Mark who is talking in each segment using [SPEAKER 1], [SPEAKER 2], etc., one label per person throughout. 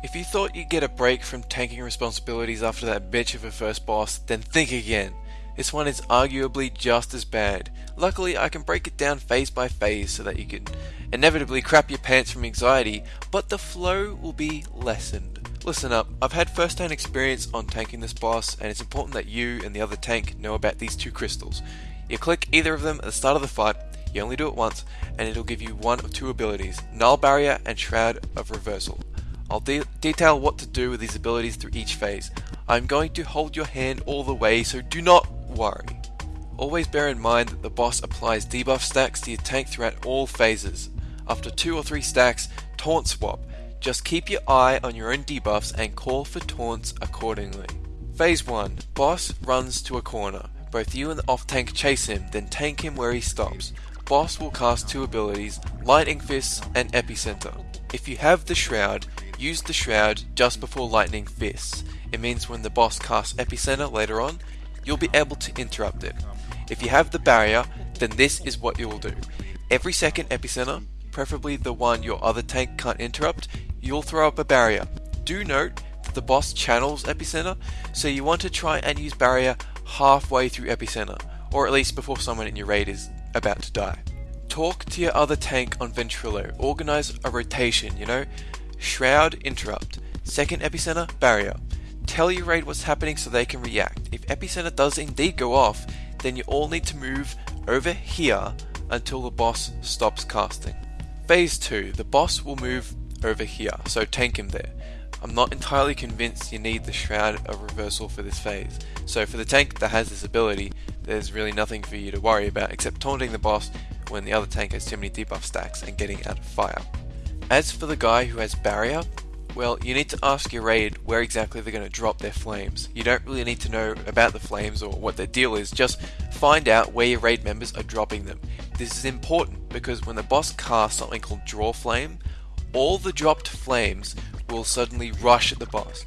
[SPEAKER 1] If you thought you'd get a break from tanking responsibilities after that bitch of a first boss, then think again. This one is arguably just as bad. Luckily, I can break it down phase by phase so that you can inevitably crap your pants from anxiety, but the flow will be lessened. Listen up, I've had first-hand experience on tanking this boss, and it's important that you and the other tank know about these two crystals. You click either of them at the start of the fight, you only do it once, and it'll give you one of two abilities, Null Barrier and Shroud of Reversal. I'll detail what to do with these abilities through each phase. I'm going to hold your hand all the way, so do not worry. Always bear in mind that the boss applies debuff stacks to your tank throughout all phases. After 2 or 3 stacks, taunt swap. Just keep your eye on your own debuffs and call for taunts accordingly. Phase 1. Boss runs to a corner. Both you and the off-tank chase him, then tank him where he stops. Boss will cast 2 abilities, Lightning Fists and Epicenter. If you have the Shroud, use the Shroud just before Lightning Fists. It means when the boss casts Epicenter later on, you'll be able to interrupt it. If you have the barrier, then this is what you will do. Every second Epicenter, preferably the one your other tank can't interrupt, you'll throw up a barrier. Do note that the boss channels Epicenter, so you want to try and use barrier halfway through Epicenter, or at least before someone in your raid is about to die. Talk to your other tank on Ventrilo, organize a rotation, Shroud, interrupt. Second Epicenter, barrier. Tell your raid what's happening so they can react. If Epicenter does indeed go off, then you all need to move over here until the boss stops casting. Phase 2, the boss will move over here, so tank him there. I'm not entirely convinced you need the Shroud of Reversal for this phase, so for the tank that has this ability, there's really nothing for you to worry about except taunting the boss when the other tank has too many debuff stacks and getting out of fire. As for the guy who has barrier, well, you need to ask your raid where exactly they're going to drop their flames. You don't really need to know about the flames or what their deal is, just find out where your raid members are dropping them. This is important because when the boss casts something called Draw Flame, all the dropped flames will suddenly rush at the boss.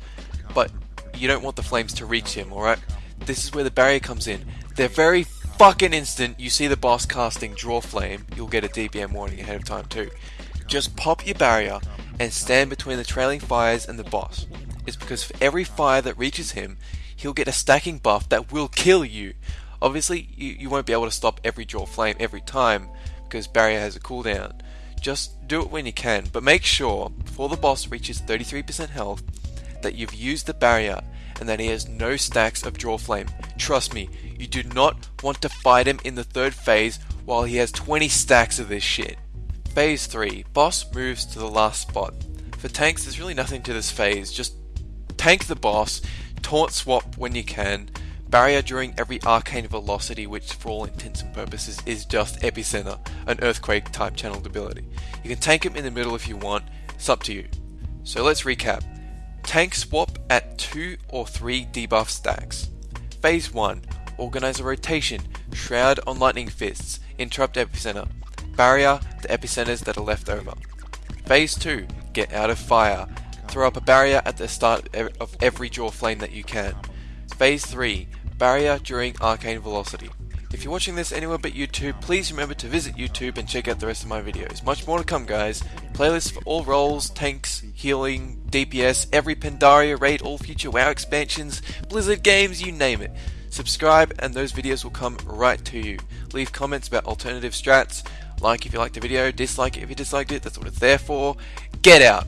[SPEAKER 1] But you don't want the flames to reach him, alright? This is where the barrier comes in. The very fucking instant you see the boss casting Draw Flame, you'll get a DPM warning ahead of time too. Just pop your barrier and stand between the trailing fires and the boss. It's because for every fire that reaches him, he'll get a stacking buff that will kill you. Obviously, you won't be able to stop every Draw Flame every time because barrier has a cooldown. Just do it when you can, but make sure before the boss reaches 33% health that you've used the barrier and that he has no stacks of Draw Flame. Trust me, you do not want to fight him in the 3rd phase while he has 20 stacks of this shit. Phase 3, boss moves to the last spot. For tanks, there's really nothing to this phase, just tank the boss, taunt swap when you can, barrier during every arcane velocity, which for all intents and purposes is just Epicenter, an earthquake type channeled ability. You can tank him in the middle if you want, it's up to you. So let's recap. Tank swap at 2 or 3 debuff stacks. Phase 1, organize a rotation, Shroud on Lightning Fists, interrupt Epicenter. Barrier the epicenters that are left over. Phase 2, get out of fire. Throw up a barrier at the start of every Draw Flame that you can. Phase 3, barrier during arcane velocity. If you're watching this anywhere but YouTube, please remember to visit YouTube and check out the rest of my videos. Much more to come, guys. Playlists for all roles, tanks, healing, DPS, every Pandaria raid, all future WoW expansions, Blizzard games, you name it. Subscribe and those videos will come right to you. Leave comments about alternative strats. Like if you liked the video, dislike it if you disliked it, that's what it's there for. Get out!